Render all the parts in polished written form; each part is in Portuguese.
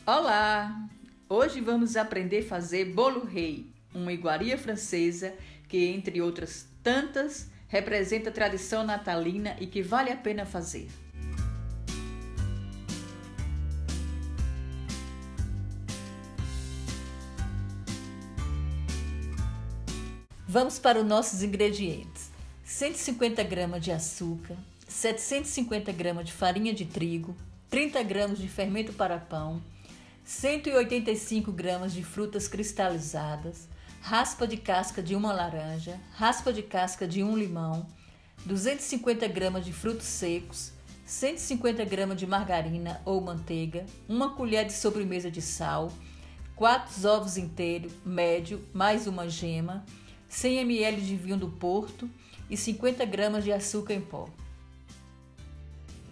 Olá! Hoje vamos aprender a fazer bolo rei, uma iguaria francesa que, entre outras tantas, representa a tradição natalina e que vale a pena fazer. Vamos para os nossos ingredientes: 150 gramas de açúcar, 750 gramas de farinha de trigo, 30 gramas de fermento para pão, 185 gramas de frutas cristalizadas, raspa de casca de uma laranja, raspa de casca de um limão, 250 gramas de frutos secos, 150 gramas de margarina ou manteiga, uma colher de sobremesa de sal, 4 ovos inteiros, médio, mais uma gema, 100 ml de vinho do Porto e 50 gramas de açúcar em pó.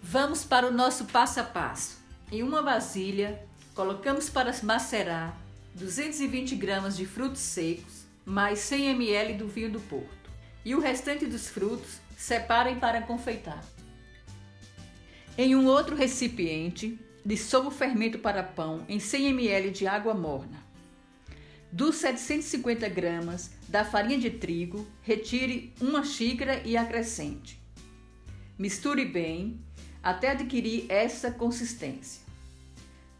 Vamos para o nosso passo a passo. Em uma vasilha, colocamos para macerar 220 gramas de frutos secos, mais 100 ml do vinho do Porto. E o restante dos frutos, separem para confeitar. Em um outro recipiente, dissolva o fermento para pão em 100 ml de água morna. Dos 750 gramas da farinha de trigo, retire uma xícara e acrescente. Misture bem até adquirir essa consistência.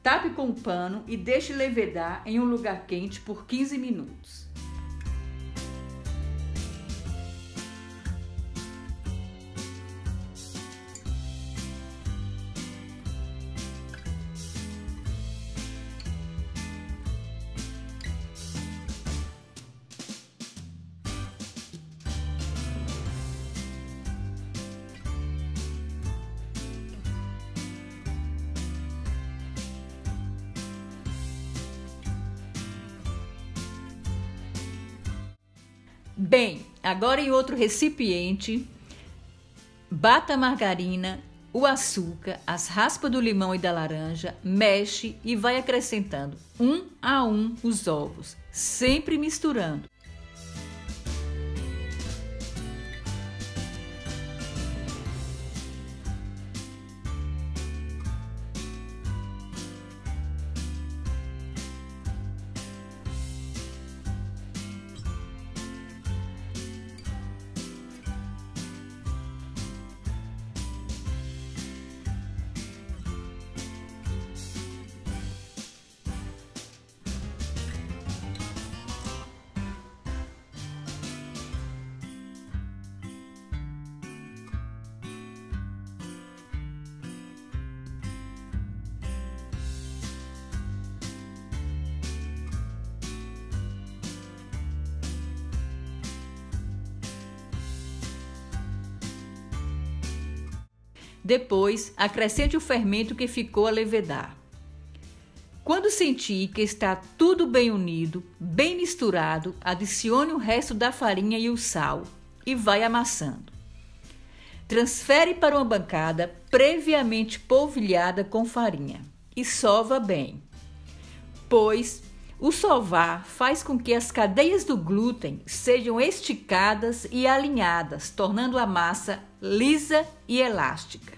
Tape com um pano e deixe levedar em um lugar quente por 15 minutos. Bem, agora em outro recipiente, bata a margarina, o açúcar, as raspas do limão e da laranja, mexe e vai acrescentando um a um os ovos, sempre misturando. Depois, acrescente o fermento que ficou a levedar. Quando sentir que está tudo bem unido, bem misturado, adicione o resto da farinha e o sal e vai amassando. Transfere para uma bancada previamente polvilhada com farinha e sova bem, pois o sovar faz com que as cadeias do glúten sejam esticadas e alinhadas, tornando a massa lisa e elástica.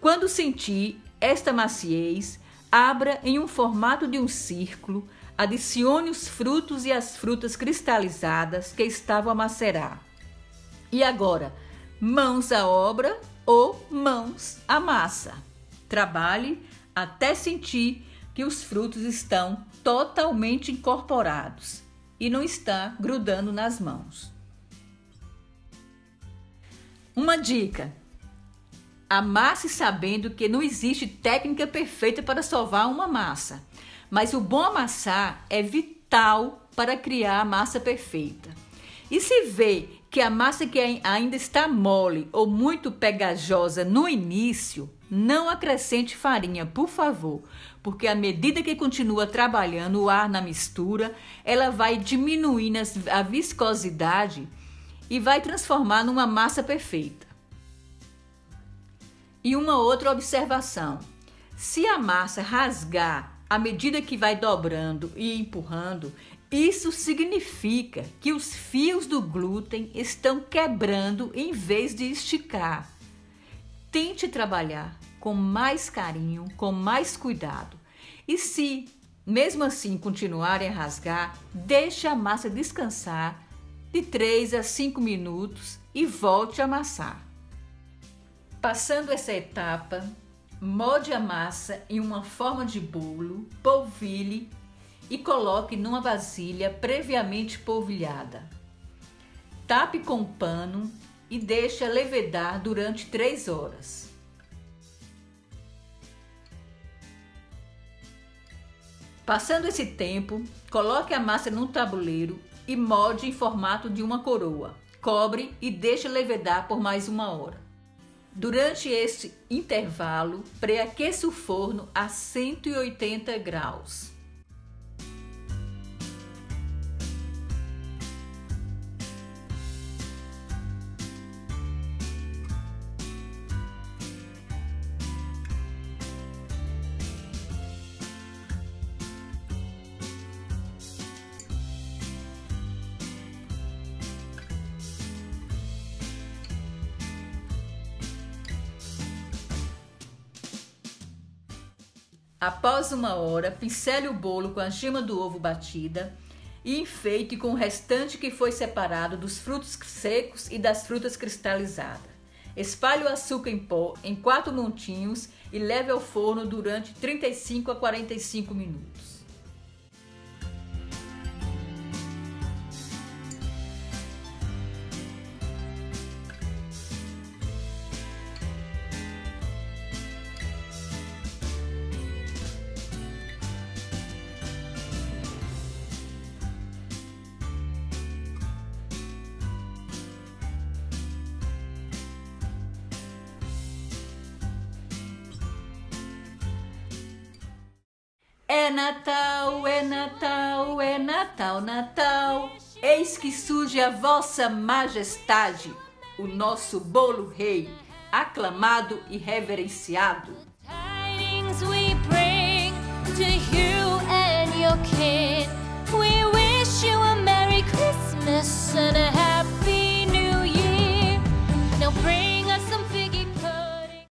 Quando sentir esta maciez, abra em um formato de um círculo, adicione os frutos e as frutas cristalizadas que estavam a macerar. E agora, mãos à obra ou mãos à massa. Trabalhe até sentir que os frutos estão totalmente incorporados e não está grudando nas mãos. Uma dica: amasse sabendo que não existe técnica perfeita para sovar uma massa, mas o bom amassar é vital para criar a massa perfeita. E se vê que a massa que ainda está mole ou muito pegajosa no início, não acrescente farinha, por favor, porque à medida que continua trabalhando o ar na mistura, ela vai diminuindo a viscosidade e vai transformar numa massa perfeita. E uma outra observação: se a massa rasgar à medida que vai dobrando e empurrando, isso significa que os fios do glúten estão quebrando em vez de esticar. Tente trabalhar com mais carinho, com mais cuidado. E se, mesmo assim, continuarem a rasgar, deixe a massa descansar de 3 a 5 minutos e volte a amassar. Passando essa etapa, molde a massa em uma forma de bolo, polvilhe e coloque numa vasilha previamente polvilhada. Tape com um pano e deixe levedar durante 3 horas. Passando esse tempo, coloque a massa num tabuleiro e molde em formato de uma coroa. Cobre e deixe levedar por mais 1 hora. Durante este intervalo, pré-aqueça o forno a 180 graus. Após 1 hora, pincele o bolo com a gema do ovo batida e enfeite com o restante que foi separado dos frutos secos e das frutas cristalizadas. Espalhe o açúcar em pó em 4 montinhos e leve ao forno durante 35 a 45 minutos. É Natal, é Natal, é Natal, Natal. Eis que surge a vossa majestade, o nosso bolo rei, aclamado e reverenciado.